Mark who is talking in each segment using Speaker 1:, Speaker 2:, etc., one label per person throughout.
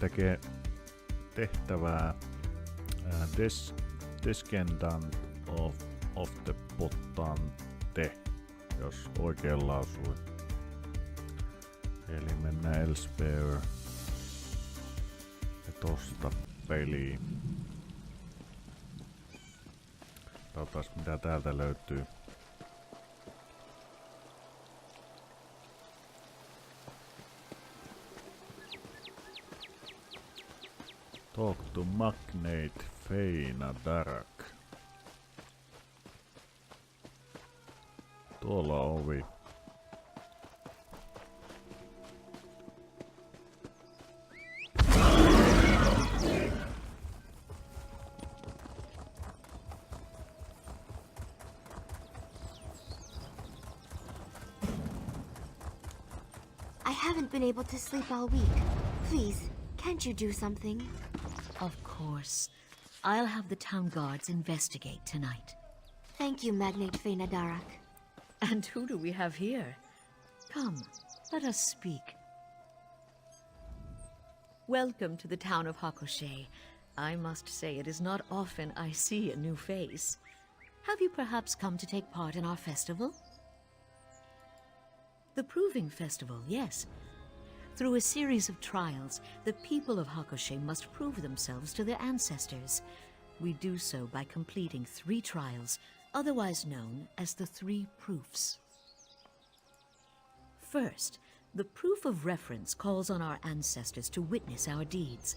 Speaker 1: tekee tehtävää Descendant of the Potentate, jos oikein lausuin. Eli mennään Elsweyr ja tosta peliin. Katsotaan mitä täältä löytyy. Talk to Ma'aqi Stamina Necromancer. Tuolla ovi.
Speaker 2: I haven't been able to sleep all week. Please, can't you do something?
Speaker 3: Of course. I'll have the town guards investigate tonight.
Speaker 2: Thank you, Magnate Feinadarak.
Speaker 3: And who do we have here? Come, let us speak. Welcome to the town of Hakkoshe. I must say it is not often I see a new face. Have you perhaps come to take part in our festival? The Proving Festival, yes. Through a series of trials, the people of Hakkoshe must prove themselves to their ancestors. We do so by completing 3 trials, otherwise known as the 3 proofs. First, the proof of reference calls on our ancestors to witness our deeds.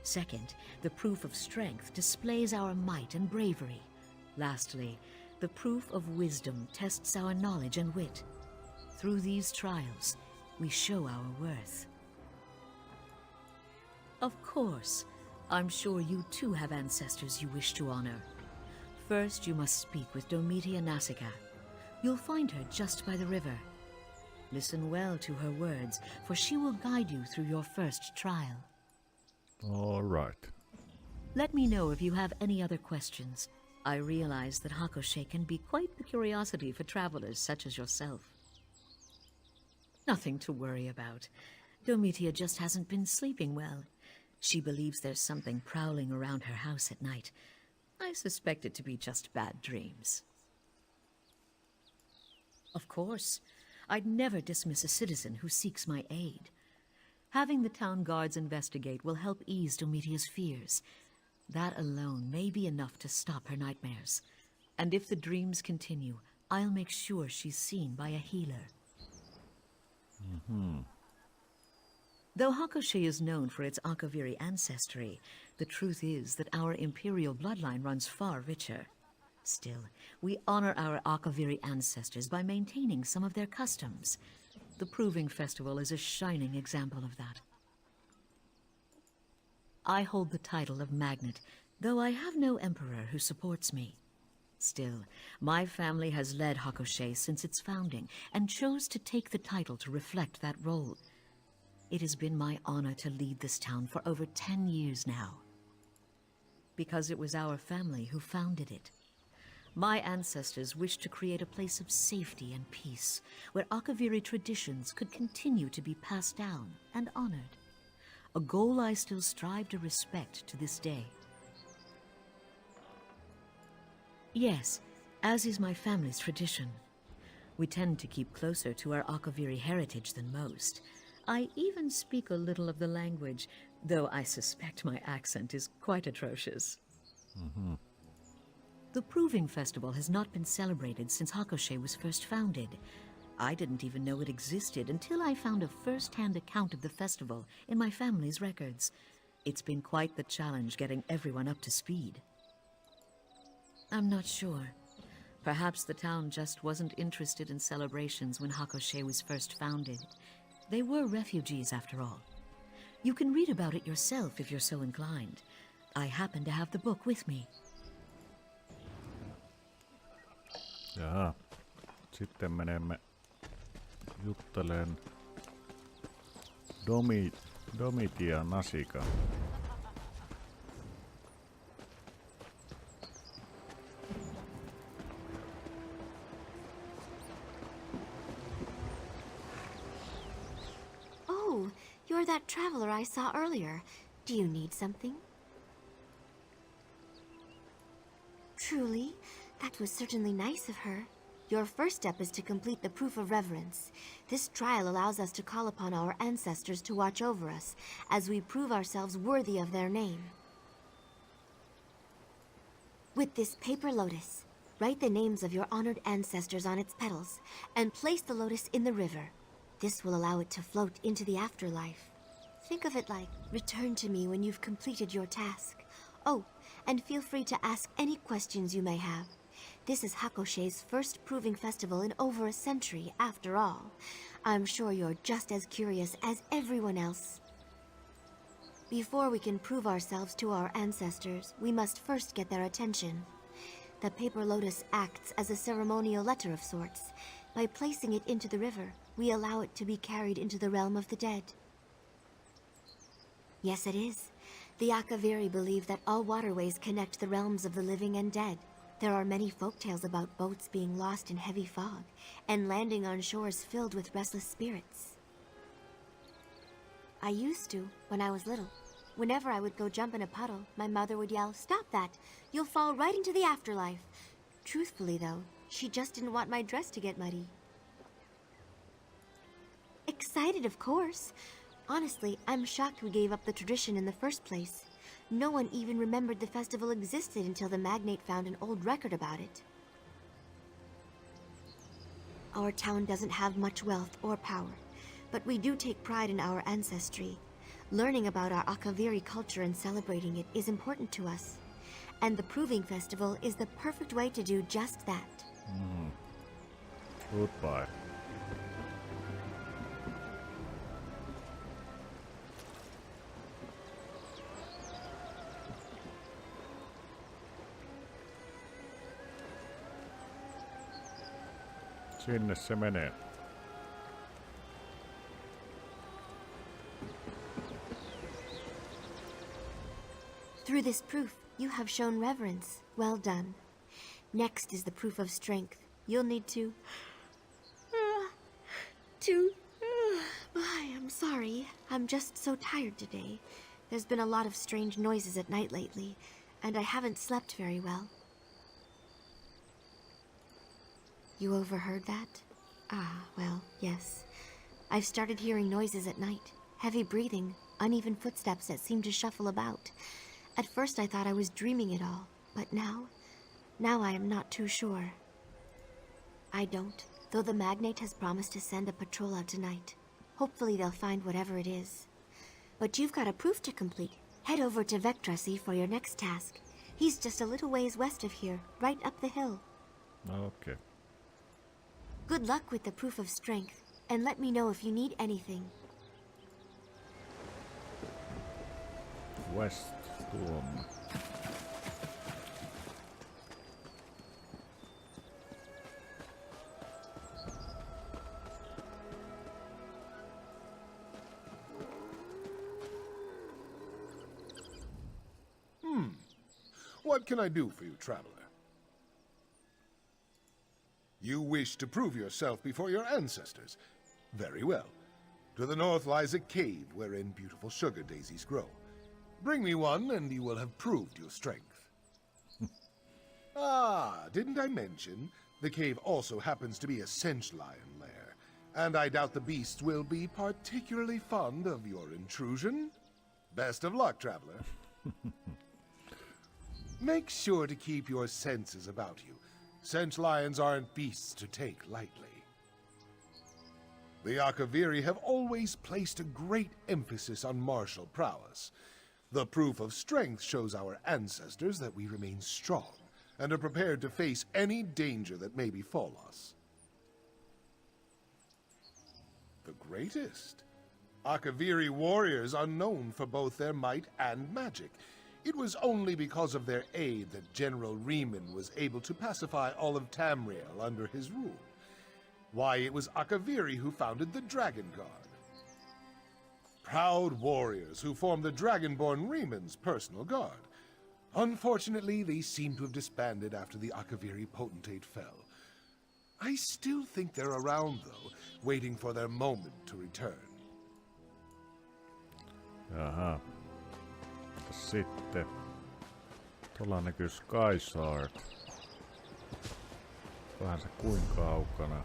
Speaker 3: Second, the proof of strength displays our might and bravery. Lastly, the proof of wisdom tests our knowledge and wit. Through these trials, we show our worth. Of course, I'm sure you too have ancestors you wish to honor. First, you must speak with Domitia Nasica. You'll find her just by the river. Listen well to her words, for she will guide you through your first trial.
Speaker 1: All right.
Speaker 3: Let me know if you have any other questions. I realize that Hakkoshe can be quite the curiosity for travelers such as yourself. Nothing to worry about. Domitia just hasn't been sleeping well. She believes there's something prowling around her house at night. I suspect it to be just bad dreams. Of course, I'd never dismiss a citizen who seeks my aid. Having the town guards investigate will help ease Domitia's fears. That alone may be enough to stop her nightmares. And if the dreams continue, I'll make sure she's seen by a healer. Though Hakkoshe is known for its Akaviri ancestry, the truth is that our imperial bloodline runs far richer. Still, we honor our Akaviri ancestors by maintaining some of their customs. The Proving Festival is a shining example of that. I hold the title of Magnate, though I have no emperor who supports me. Still, my family has led Hakkoshe since its founding, and chose to take the title to reflect that role. It has been my honor to lead this town for over 10 years now. Because it was our family who founded it. My ancestors wished to create a place of safety and peace, where Akaviri traditions could continue to be passed down and honored. A goal I still strive to respect to this day. Yes, as is my family's tradition. We tend to keep closer to our Akaviri heritage than most. I even speak a little of the language, though I suspect my accent is quite atrocious. The Proving Festival has not been celebrated since Hakkoshe was first founded. I didn't even know it existed until I found a first-hand account of the festival in my family's records. It's been quite the challenge getting everyone up to speed. I'm not sure. Perhaps the town just wasn't interested in celebrations when Hakkoshe was first founded. They were refugees, after all. You can read about it yourself if you're so inclined. I happen to have the book with me.
Speaker 1: Jaa. Sitten menemme jutteleen Domitia Nasica.
Speaker 2: that traveler I saw earlier. Do you need something? Truly, that was certainly nice of her. Your first step is to complete the proof of reverence. This trial allows us to call upon our ancestors to watch over us, as we prove ourselves worthy of their name. With this paper lotus, write the names of your honored ancestors on its petals, and place the lotus in the river. This will allow it to float into the afterlife. Think of it like, return to me when you've completed your task. Oh, and feel free to ask any questions you may have. This is Hakoshei's first proving festival in over a century, after all. I'm sure you're just as curious as everyone else. Before we can prove ourselves to our ancestors, we must first get their attention. The paper lotus acts as a ceremonial letter of sorts. By placing it into the river, we allow it to be carried into the realm of the dead. Yes, it is. The Akaviri believe that all waterways connect the realms of the living and dead. There are many folktales about boats being lost in heavy fog, and landing on shores filled with restless spirits. I used to, when I was little. Whenever I would go jump in a puddle, my mother would yell, "Stop that! You'll fall right into the afterlife." Truthfully, though, she just didn't want my dress to get muddy. Excited, of course. Honestly, I'm shocked we gave up the tradition in the first place. No one even remembered the festival existed until the magnate found an old record about it. Our town doesn't have much wealth or power, but we do take pride in our ancestry. Learning about our Akaviri culture and celebrating it is important to us. And the Proving Festival is the perfect way to do just that.
Speaker 1: Goodbye. Sinne se menee.
Speaker 2: Through this proof, you have shown reverence. Well done. Next is the proof of strength. You'll need to... I'm sorry. I'm just so tired today. There's been a lot of strange noises at night lately, and I haven't slept very well. You overheard that? Ah, well, yes. I've started hearing noises at night. Heavy breathing, uneven footsteps that seem to shuffle about. At first I thought I was dreaming it all, but now I am not too sure. I don't, though the magnate has promised to send a patrol out tonight. Hopefully they'll find whatever it is. But you've got a proof to complete. Head over to Vectrasi for your next task. He's just a little ways west of here, right up the hill.
Speaker 1: Okay.
Speaker 2: Good luck with the proof of strength, and let me know if you need anything.
Speaker 1: West tuomme.
Speaker 4: What can I do for you, traveler? You wish to prove yourself before your ancestors. Very well. To the north lies a cave wherein beautiful sugar daisies grow. Bring me one, and you will have proved your strength. Didn't I mention the cave also happens to be a Sench lion lair, and I doubt the beasts will be particularly fond of your intrusion. Best of luck, traveler. Make sure to keep your senses about you. Sench lions aren't beasts to take lightly. The Akaviri have always placed a great emphasis on martial prowess. The proof of strength shows our ancestors that we remain strong and are prepared to face any danger that may befall us. The greatest. Akaviri warriors are known for both their might and magic. It was only because of their aid that General Riemann was able to pacify all of Tamriel under his rule. Why, it was Akaviri who founded the Dragon Guard. Proud warriors who formed the Dragonborn Riemann's personal guard. Unfortunately, they seem to have disbanded after the Akaviri Potentate fell. I still think they're around, though, waiting for their moment to return.
Speaker 1: Jaha. Sitten. Tuolla näkyy Skysard. Vähän se kuinka kaukana.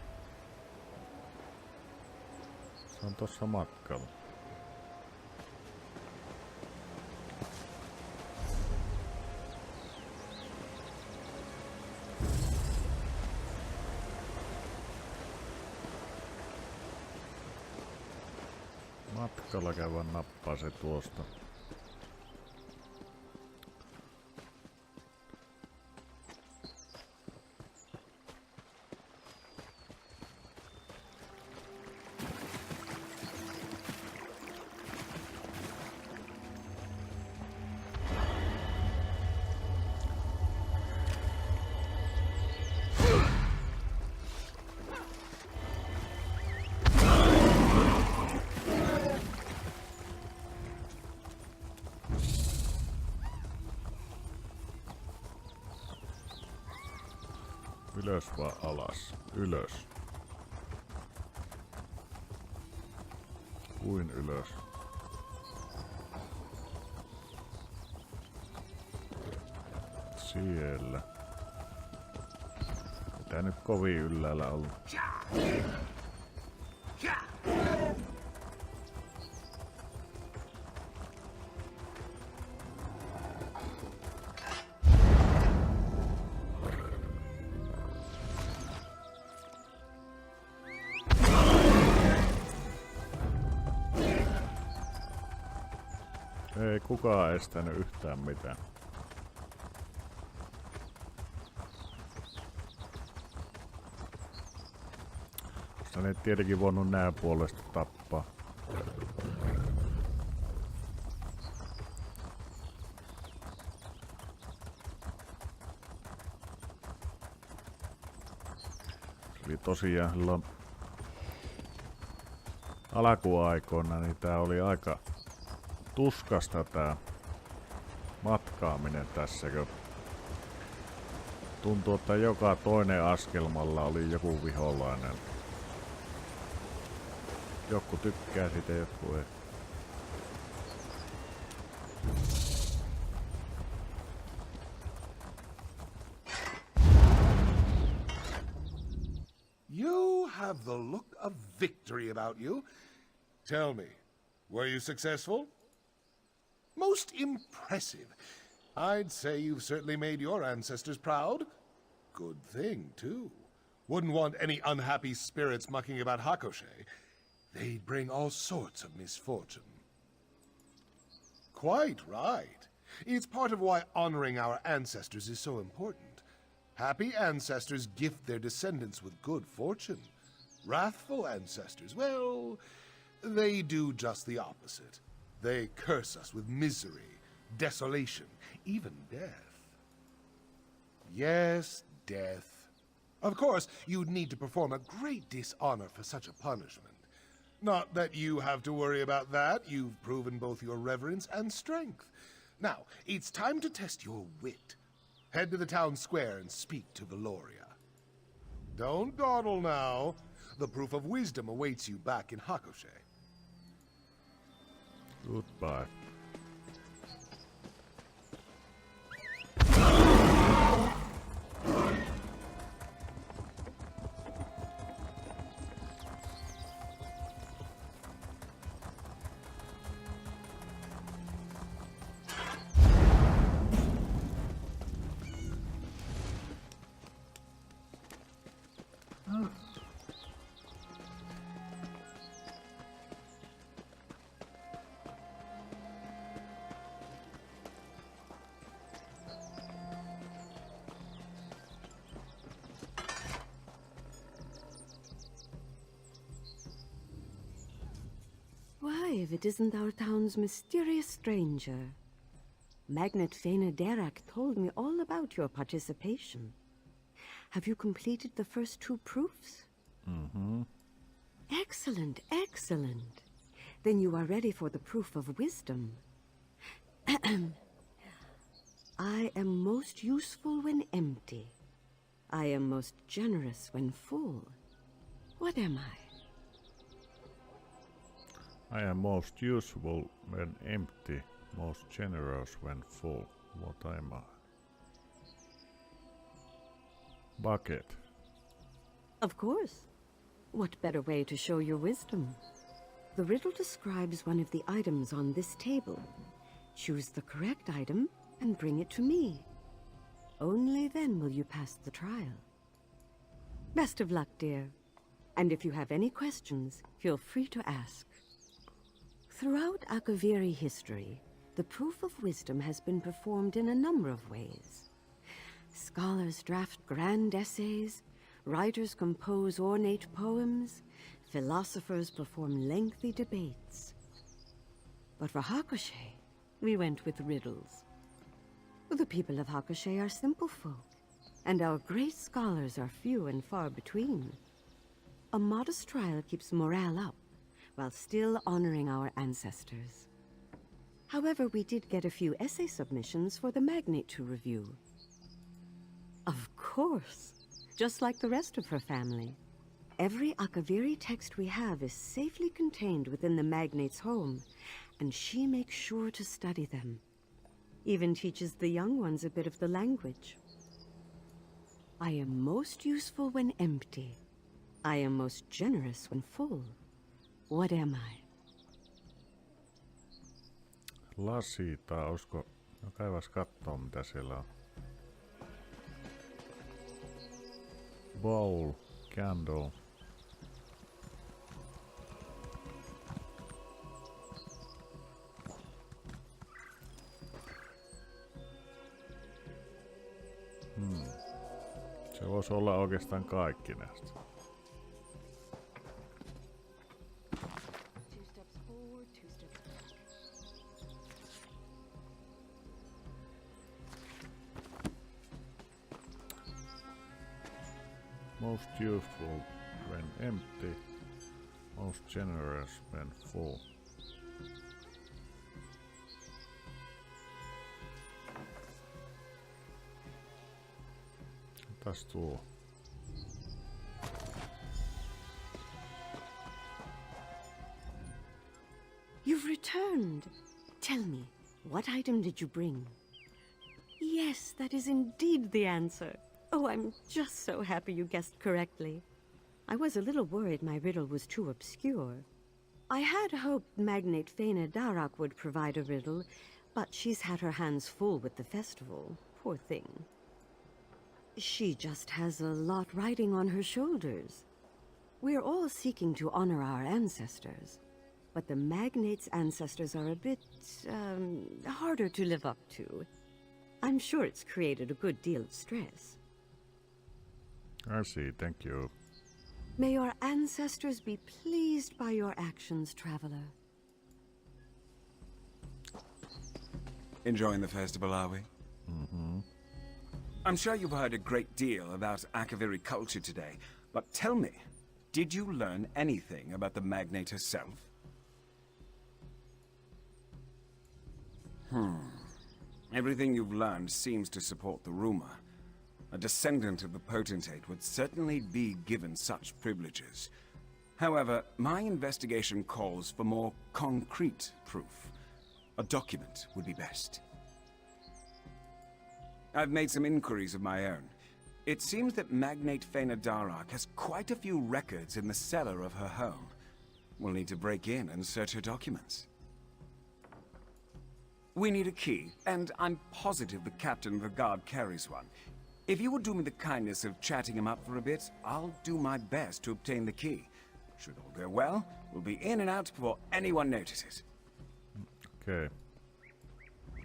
Speaker 1: Se on tossa matkalla. Matkalla käydään nappaa se tuosta. Ylös vai alas? Ylös. Kuin ylös? Siellä. Tää nyt kovin ylhäällä ollut. Ei kukaan estänyt yhtään mitään. Sä et tietenkin voinut nää puolesta tappaa. Eli tosiaan silloin alkuaikoina niin tää oli aika tuskasta tää matkaaminen tässä, kun tuntuu, että joka toinen askelmalla oli joku viholainen. Joku tykkää siitä, joku ei.
Speaker 4: You have the look of victory about you. Tell me, were you successful? Most impressive. I'd say you've certainly made your ancestors proud. Good thing, too. Wouldn't want any unhappy spirits mucking about Hakoshe. They'd bring all sorts of misfortune. Quite right. It's part of why honoring our ancestors is so important. Happy ancestors gift their descendants with good fortune. Wrathful ancestors, well, they do just the opposite. They curse us with misery, desolation, even death. Yes, death. Of course, you'd need to perform a great dishonor for such a punishment. Not that you have to worry about that. You've proven both your reverence and strength. Now, it's time to test your wit. Head to the town square and speak to Valoria. Don't dawdle now. The proof of wisdom awaits you back in Hakoshe.
Speaker 1: Goodbye.
Speaker 5: Why, if it isn't our town's mysterious stranger? Magnet Fena Derak told me all about your participation. Have you completed the first 2 proofs?
Speaker 1: Mm-hmm.
Speaker 5: Excellent, excellent. Then you are ready for the proof of wisdom. I am most useful when empty. I am most generous when full. What am I?
Speaker 1: I am most useful when empty, most generous when full. What am I? Bucket.
Speaker 5: Of course. What better way to show your wisdom? The riddle describes one of the items on this table. Choose the correct item and bring it to me. Only then will you pass the trial. Best of luck, dear. And if you have any questions, feel free to ask. Throughout Akaviri history, the proof of wisdom has been performed in a number of ways. Scholars draft grand essays, writers compose ornate poems, philosophers perform lengthy debates. But for Hakushe, we went with riddles. The people of Hakushe are simple folk, and our great scholars are few and far between. A modest trial keeps morale up, while still honoring our ancestors. However, we did get a few essay submissions for the Magnate to review. Of course, just like the rest of her family. Every Akaviri text we have is safely contained within the Magnate's home, and she makes sure to study them. Even teaches the young ones a bit of the language. I am most useful when empty. I am most generous when full. What am I?
Speaker 1: Lasita, olisiko... No käydäs kattoo mitä siellä on. Bowl, candle. Se voisi olla oikeastaan kaikki näistä. Most useful when empty, most generous when full. Mitäs tuo?
Speaker 5: You've returned. Tell me, what item did you bring? Yes, that is indeed the answer. Oh, I'm just so happy you guessed correctly. I was a little worried my riddle was too obscure. I had hoped Magnate Faina Darak would provide a riddle, but she's had her hands full with the festival. Poor thing. She just has a lot riding on her shoulders. We're all seeking to honor our ancestors, but the Magnate's ancestors are a bit, harder to live up to. I'm sure it's created a good deal of stress.
Speaker 1: I see, thank you.
Speaker 5: May your ancestors be pleased by your actions, traveler.
Speaker 6: Enjoying the festival, are we? Mm-hmm. I'm sure you've heard a great deal about Akaviri culture today, but tell me, did you learn anything about the Magnate herself? Everything you've learned seems to support the rumor. A descendant of the Potentate would certainly be given such privileges. However, my investigation calls for more concrete proof. A document would be best. I've made some inquiries of my own. It seems that Magnate Faina Darak has quite a few records in the cellar of her home. We'll need to break in and search her documents. We need a key, and I'm positive the captain of the guard carries one. If you would do me the kindness of chatting him up for a bit, I'll do my best to obtain the key. Should all go well, we'll be in and out before anyone notices.
Speaker 1: Okay.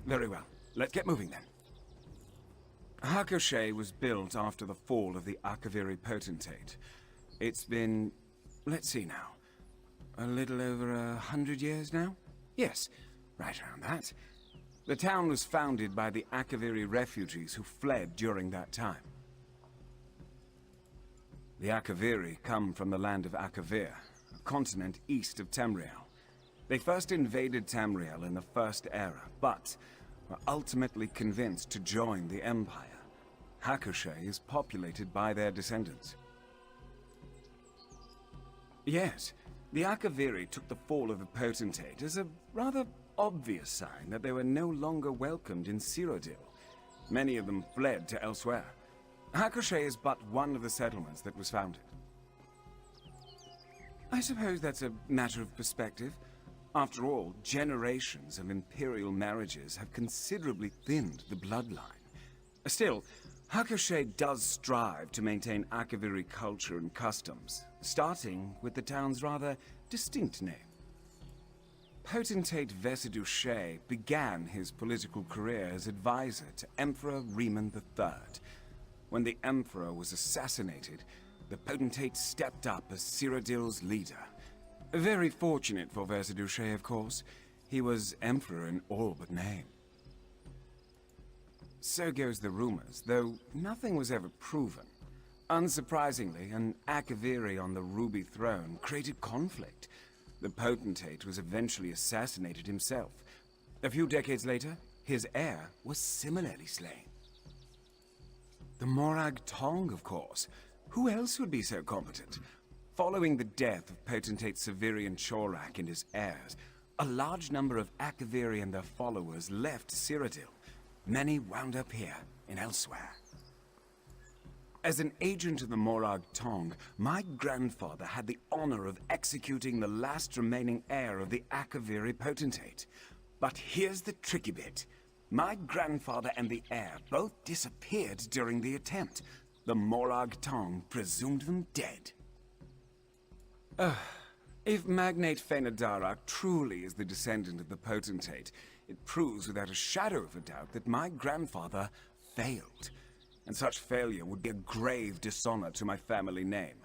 Speaker 6: Very well. Let's get moving then. Hakushe was built after the fall of the Akaviri Potentate. It's been, let's see now, a little over 100 years now? Yes, right around that. The town was founded by the Akaviri refugees who fled during that time. The Akaviri come from the land of Akavir, a continent east of Tamriel. They first invaded Tamriel in the First Era, but were ultimately convinced to join the Empire. Hakushe is populated by their descendants. Yes, The Akaviri took the fall of the Potentate as a rather obvious sign that they were no longer welcomed in Cyrodiil. Many of them fled to Elsweyr. Hakoshey is but one of the settlements that was founded. I suppose that's a matter of perspective. After all, generations of imperial marriages have considerably thinned the bloodline. Still, Hakoshey does strive to maintain Akaviri culture and customs, starting with the town's rather distinct name. Potentate Vesidushe began his political career as advisor to Emperor Riemann III. When the Emperor was assassinated, the Potentate stepped up as Cyrodiil's leader. Very fortunate for Vesidushe, of course. He was Emperor in all but name. So goes the rumors, though nothing was ever proven. Unsurprisingly, an Akaviri on the Ruby Throne created conflict. The Potentate was eventually assassinated himself. A few decades later, his heir was similarly slain. The Morag Tong, of course. Who else would be so competent? Following the death of Potentate Severian Chorak and his heirs, a large number of Akaviri and their followers left Cyrodiil. Many wound up here, in Elsweyr. As an agent of the Morag Tong, my grandfather had the honor of executing the last remaining heir of the Akaviri Potentate. But here's the tricky bit. My grandfather and the heir both disappeared during the attempt. The Morag Tong presumed them dead. If Magnate Fenadarak truly is the descendant of the Potentate, it proves without a shadow of a doubt that my grandfather failed. And such failure would be a grave dishonor to my family name.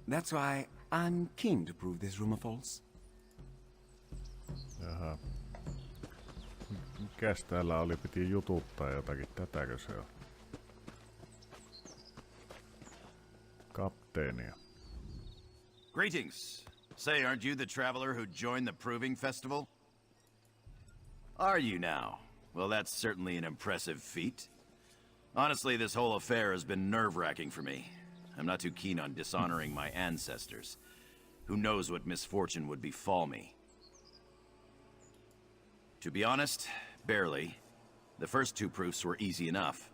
Speaker 6: That's why I'm keen to prove this rumor false.
Speaker 1: Jaha. Mikäs täällä oli? Piti jututtaa jotakin. Tätäkö se on? Kapteenia.
Speaker 7: Greetings. Say, aren't you the traveler who joined the Proving Festival? Are you now? Well, that's certainly an impressive feat. Honestly, this whole affair has been nerve-wracking for me. I'm not too keen on dishonoring my ancestors. Who knows what misfortune would befall me? To be honest, barely. The first two proofs were easy enough.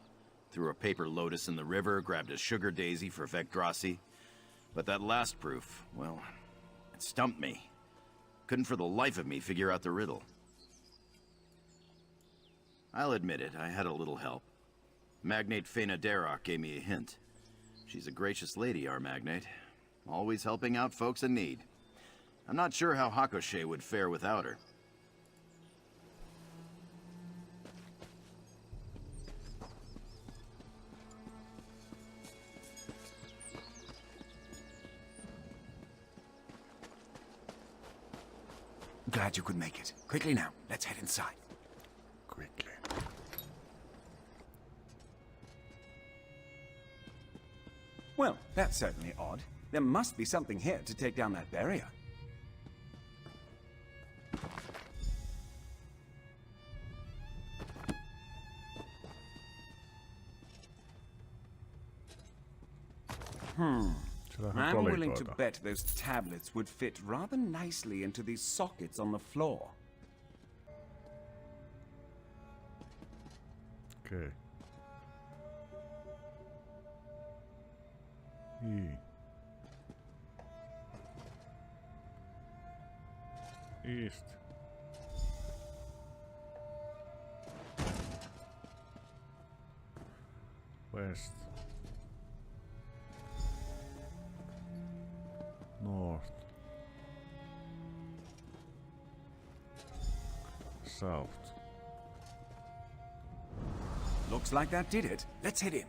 Speaker 7: Threw a paper lotus in the river, grabbed a sugar daisy for Vecdrasi. But that last proof, well, it stumped me. Couldn't for the life of me figure out the riddle. I'll admit it, I had a little help. Magnate Fenadarak gave me a hint. She's a gracious lady, our magnate. Always helping out folks in need. I'm not sure how Hakoshey would fare without her.
Speaker 6: Glad you could make it. Quickly now, let's head inside.
Speaker 1: Quickly.
Speaker 6: Well, that's certainly odd. There must be something here to take down that barrier. I'm willing to bet those tablets would fit rather nicely into these sockets on the floor.
Speaker 1: Okay. East. West. North. South.
Speaker 6: Looks like that did it. Let's head in.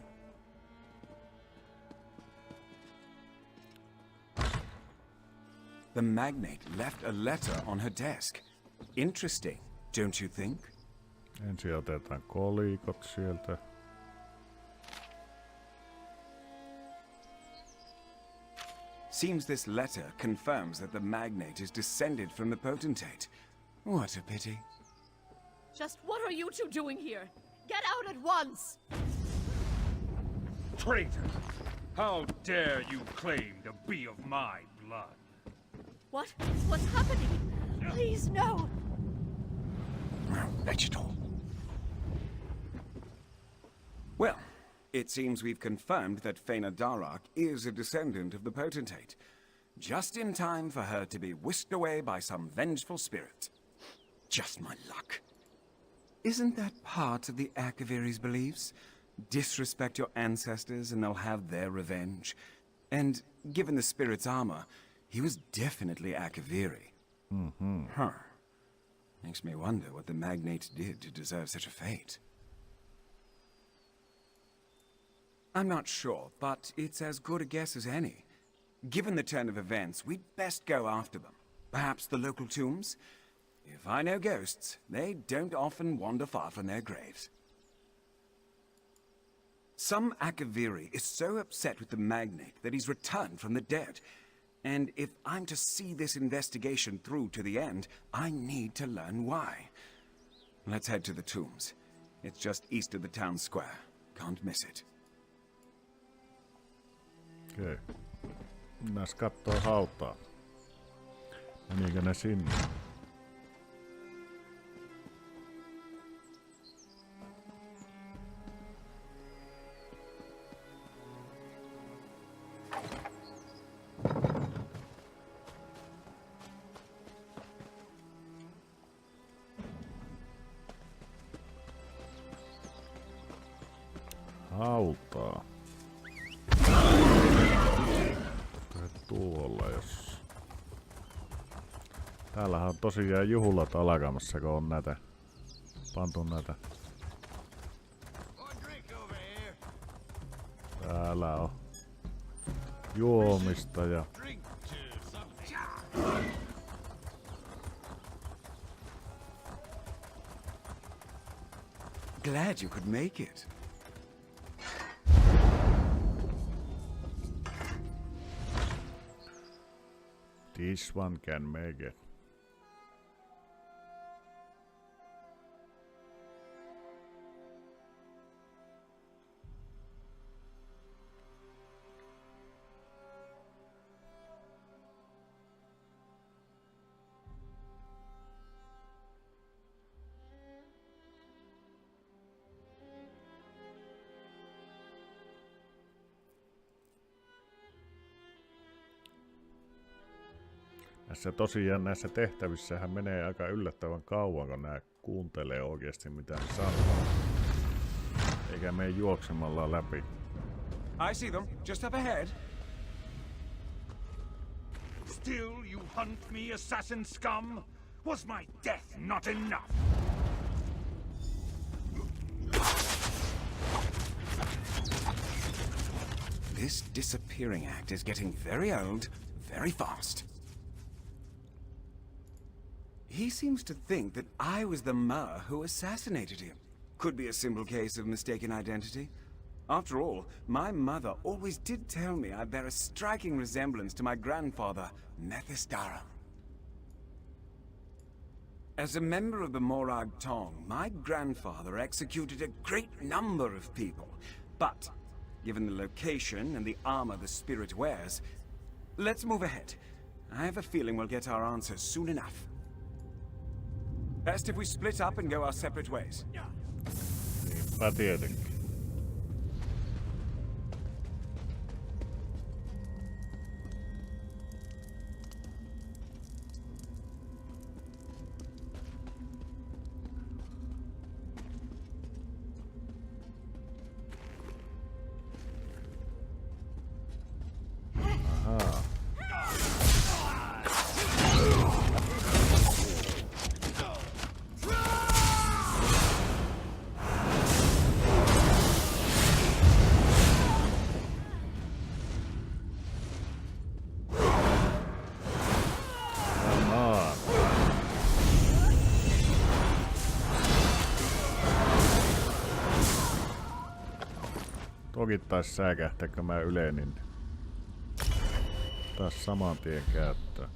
Speaker 6: The magnate left a letter on her desk. Interesting, don't you think?
Speaker 1: Ensin otetaan kolikot sieltä.
Speaker 6: Seems this letter confirms that the magnate is descended from the Potentate. What a pity.
Speaker 8: Just what are you two doing here? Get out at once!
Speaker 9: Traitor! How dare you claim to be of my blood?
Speaker 8: What? What's happening? Please, no!
Speaker 6: Vegetal. Well, it seems we've confirmed that Fena Darak is a descendant of the Potentate. Just in time for her to be whisked away by some vengeful spirit. Just my luck. Isn't that part of the Akaviri's beliefs? Disrespect your ancestors and they'll have their revenge. And given the spirit's armor, he was definitely Akaviri. Huh. Makes me wonder what the magnate did to deserve such a fate. I'm not sure, but it's as good a guess as any. Given the turn of events, we'd best go after them. Perhaps the local tombs? If I know ghosts, they don't often wander far from their graves. Some Akaviri is so upset with the magnate that he's returned from the dead. And if I'm to see this investigation through to the end, I need to learn why. Let's head to the tombs. It's just east of the town square. Can't miss it.
Speaker 1: Okei. Mennään kattoo hautaa. Menikö ne sinne? Hautaa. Tuolla jos. Täällähän on tosiaan juhlat alkamassa, kun on näitä pantu näitä. Täällä on juomista ja
Speaker 6: Glad you could make it.
Speaker 1: this one can make it. Näissä tehtävissähän menee aika yllättävän kauan, kun nää kuuntelee oikeasti mitä ne sanoo. Eikä mene juoksemalla läpi.
Speaker 6: I see them, just up ahead.
Speaker 9: Still you hunt me, assassin scum? Was my death not enough?
Speaker 6: This disappearing act is getting very old, very fast. He seems to think that I was the Mer who assassinated him. Could be a simple case of mistaken identity. After all, my mother always did tell me I bear a striking resemblance to my grandfather, Mephistorum. As a member of the Morag Tong, my grandfather executed a great number of people. But, given the location and the armor the spirit wears, let's move ahead. I have a feeling we'll get our answers soon enough. Best if we split up and go our separate ways.
Speaker 1: Niinpä tietenkin. Toki taas säikähtääkö mä yle, niin taas saman tien käyttöön.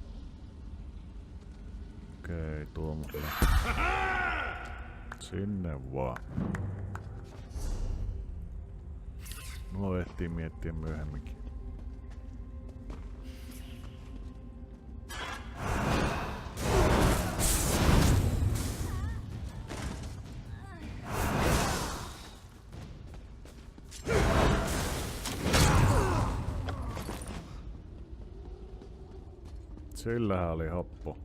Speaker 1: Okei, tuommoisella. Sinne vaan. Nuo ehtii miettiä myöhemminkin. Sillähän oli hoppu.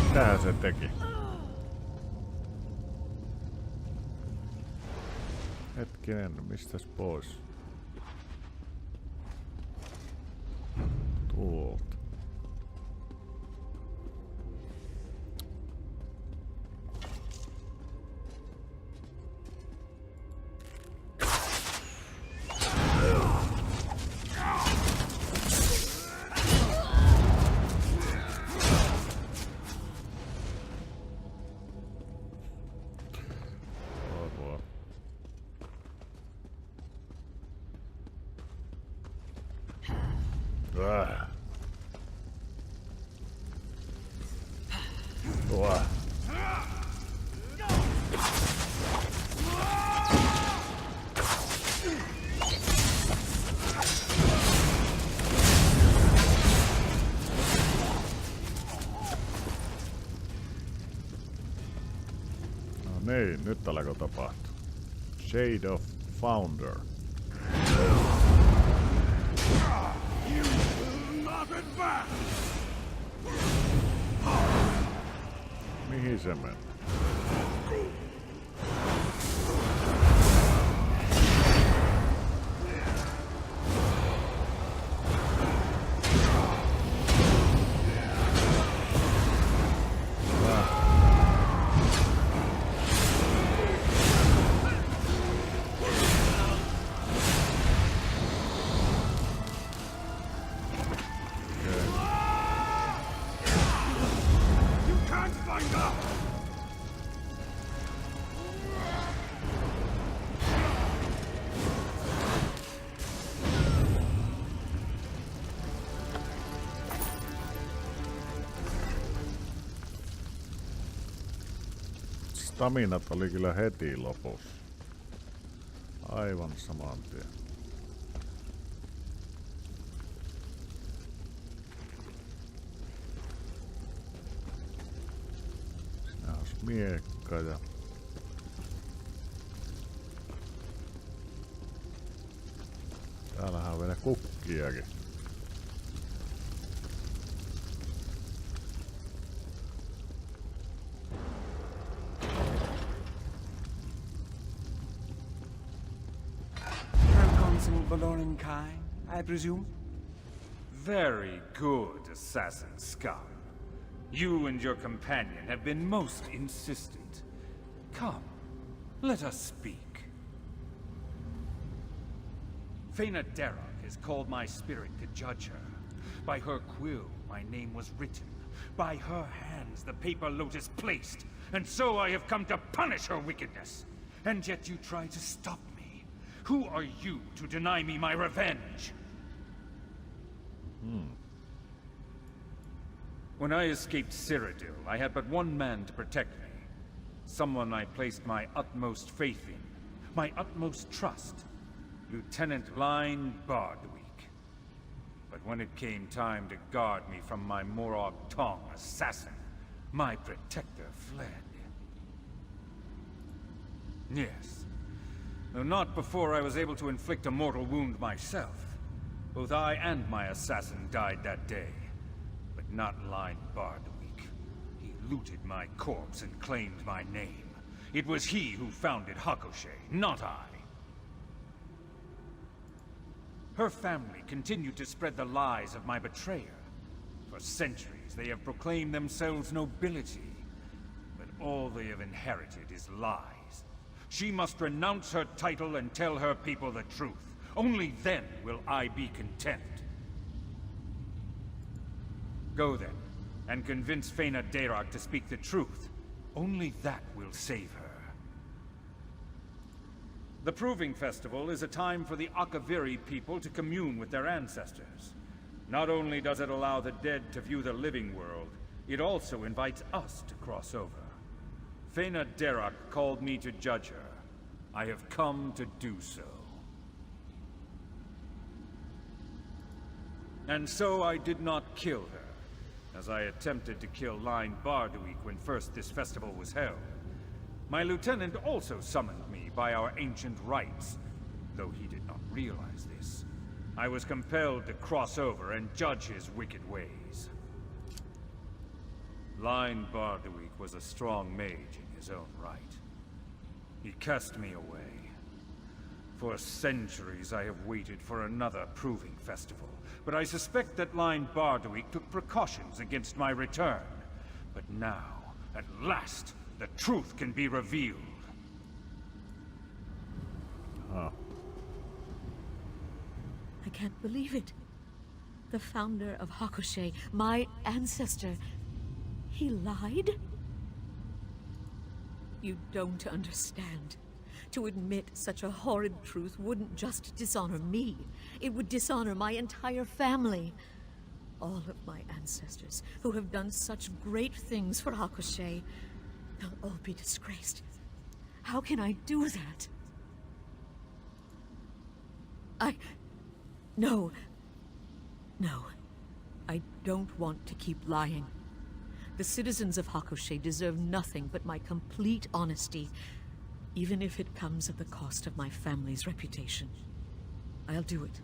Speaker 1: Mitähän se teki? Hetkinen, mistäs pois? Tuolta. Niin, nyt alkoi tapahtua. Shade of Founder. Mihin se meni? Staminat oli kyllä heti lopussa. Aivan saman tien. Siinä olisi miekka ja... Täällähän on vielä kukkiakin.
Speaker 6: Valoran Kai, I presume?
Speaker 9: Very good, assassin scum. You and your companion have been most insistent. Come, let us speak. Fena Derek has called my spirit to judge her. By her quill, my name was written. By her hands, the paper lotus placed. And so I have come to punish her wickedness. And yet you try to stop me. Who are you to deny me my revenge? When I escaped Cyrodiil, I had but one man to protect me. Someone I placed my utmost faith in, my utmost trust. Lieutenant Line Bardweek. But when it came time to guard me from my Morag Tong assassin, my protector fled. Yes. Though not before I was able to inflict a mortal wound myself. Both I and my assassin died that day. But not Line Bardweek. He looted my corpse and claimed my name. It was he who founded Hakoshe, not I. Her family continued to spread the lies of my betrayer. For centuries they have proclaimed themselves nobility. But all they have inherited is lies. She must renounce her title and tell her people the truth. Only then will I be content. Go then, and convince Fena Derek to speak the truth. Only that will save her. The Proving Festival is a time for the Akaviri people to commune with their ancestors. Not only does it allow the dead to view the living world, it also invites us to cross over. Fena Derak called me to judge her. I have come to do so. And so I did not kill her, as I attempted to kill Line Barduik when first this festival was held. My lieutenant also summoned me by our ancient rites, though he did not realize this. I was compelled to cross over and judge his wicked ways. Line Barduik was a strong mage in his own right. He cast me away. For centuries I have waited for another Proving Festival, but I suspect that Line Barduik took precautions against my return. But now, at last, the truth can be revealed.
Speaker 1: Ah.
Speaker 3: I can't believe it. The founder of Hakushe, my ancestor, he lied? You don't understand. To admit such a horrid truth wouldn't just dishonor me. It would dishonor my entire family. All of my ancestors, who have done such great things for Hakushe, they'll all be disgraced. How can I do that? No. No. I don't want to keep lying. The citizens of Hakushe deserve nothing but my complete honesty, even if it comes at the cost of my family's reputation. I'll do it.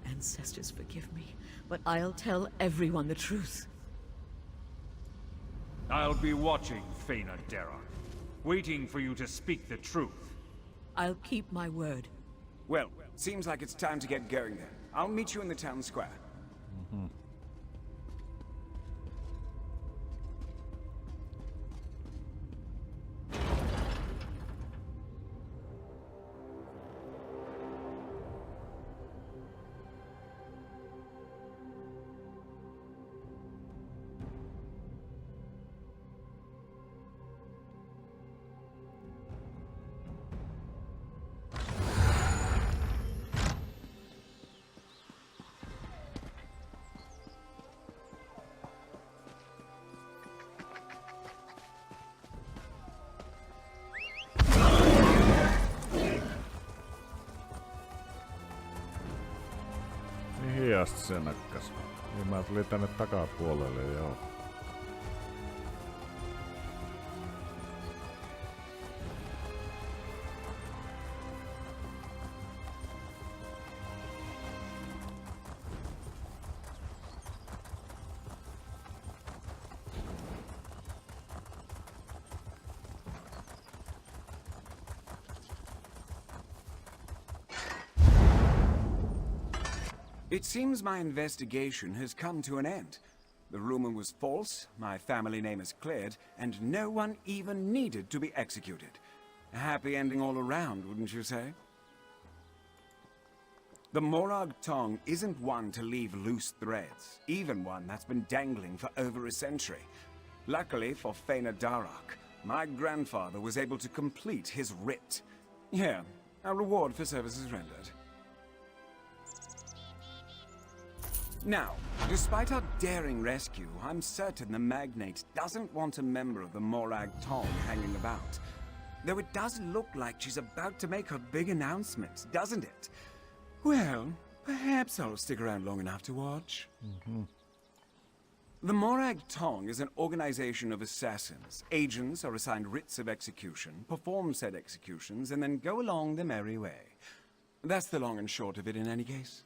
Speaker 3: Ancestors, forgive me, but I'll tell everyone the truth.
Speaker 9: I'll be watching, Fena Derak, waiting for you to speak the truth.
Speaker 3: I'll keep my word.
Speaker 6: Well, seems like it's time to get going then. I'll meet you in the town square.
Speaker 1: Mihin asti se nakkas? Niin mä tulin tänne takapuolelle, joo.
Speaker 6: It seems my investigation has come to an end. The rumor was false, my family name is cleared, and no one even needed to be executed. A happy ending all around, wouldn't you say? The Morag tongue isn't one to leave loose threads, even one that's been dangling for over a century. Luckily for Fena Derak, my grandfather was able to complete his writ. Here, a reward for services rendered. Now, despite our daring rescue, I'm certain the Magnate doesn't want a member of the Morag Tong hanging about. Though it does look like she's about to make her big announcement, doesn't it? Well, perhaps I'll stick around long enough to watch. The Morag Tong is an organization of assassins. Agents are assigned writs of execution, perform said executions, and then go along the merry way. That's the long and short of it in any case.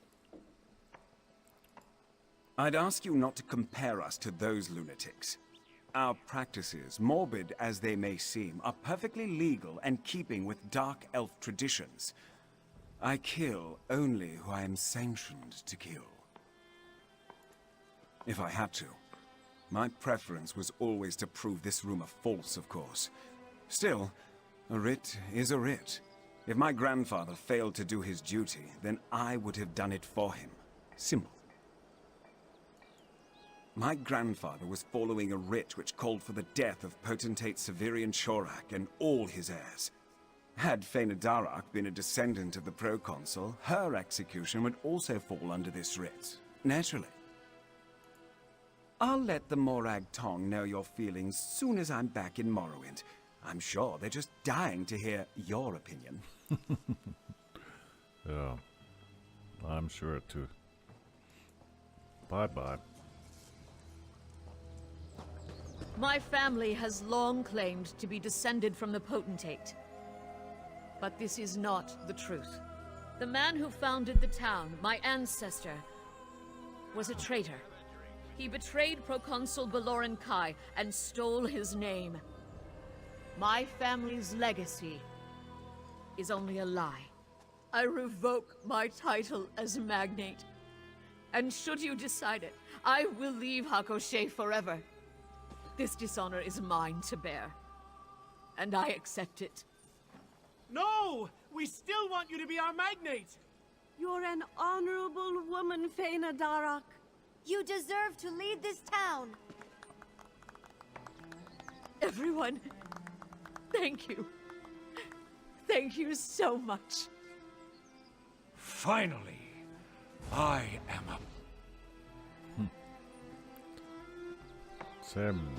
Speaker 6: I'd ask you not to compare us to those lunatics. Our practices, morbid as they may seem, are perfectly legal and keeping with dark elf traditions. I kill only who I am sanctioned to kill. If I had to. My preference was always to prove this rumor false, of course. Still, a writ is a writ. If my grandfather failed to do his duty, then I would have done it for him. Simple. My grandfather was following a writ which called for the death of Potentate Severian Shorak and all his heirs. Had Faina Darak been a descendant of the proconsul, her execution would also fall under this writ. Naturally. I'll let the Morag Tong know your feelings soon as I'm back in Morrowind. I'm sure they're just dying to hear your opinion.
Speaker 1: Yeah, I'm sure too. Bye-bye.
Speaker 8: My family has long claimed to be descended from the Potentate. But this is not the truth. The man who founded the town, my ancestor, was a traitor. He betrayed Proconsul Baloran Kai and stole his name. My family's legacy is only a lie. I revoke my title as Magnate. And should you decide it, I will leave Hakoshé forever. This dishonor is mine to bear. And I accept it.
Speaker 10: No! We still want you to be our Magnate!
Speaker 5: You're an honorable woman, Faina Darak.
Speaker 2: You deserve to lead this town.
Speaker 8: Everyone, thank you. Thank you so much.
Speaker 9: Finally, I am a...
Speaker 1: Sem.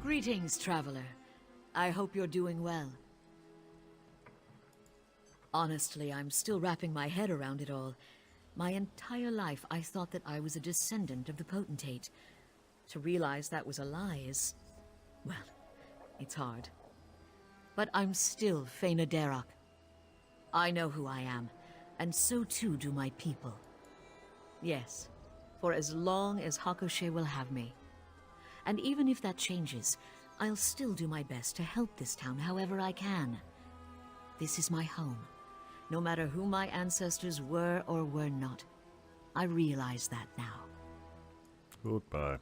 Speaker 3: Greetings, traveler. I hope you're doing well. Honestly, I'm still wrapping my head around it all. My entire life, I thought that I was a descendant of the Potentate. To realize that was a lie is... well, it's hard. But I'm still Faina Darak. I know who I am, and so too do my people. Yes, for as long as Hakoshé will have me. And even if that changes, I'll still do my best to help this town however I can. This is my home. No matter who my ancestors were or were not. I realize that now.
Speaker 1: Goodbye.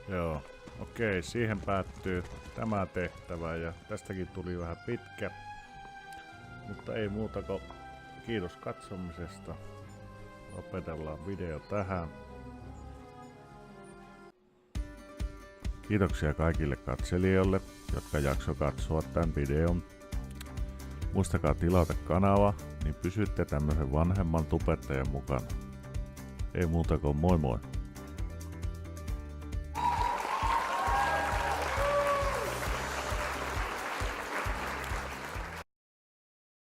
Speaker 1: Joo, okei, siihen päättyy tämä tehtävä ja tästäkin tuli vähän pitkä. Mutta ei muuta kuin kiitos katsomisesta. Lopetellaan video tähän. Kiitoksia kaikille katselijoille, jotka jakso katsoa tämän videon. Muistakaa tilata kanava, niin pysytte tämmöisen vanhemman tubettajan mukana. Ei muuta kuin moi moi!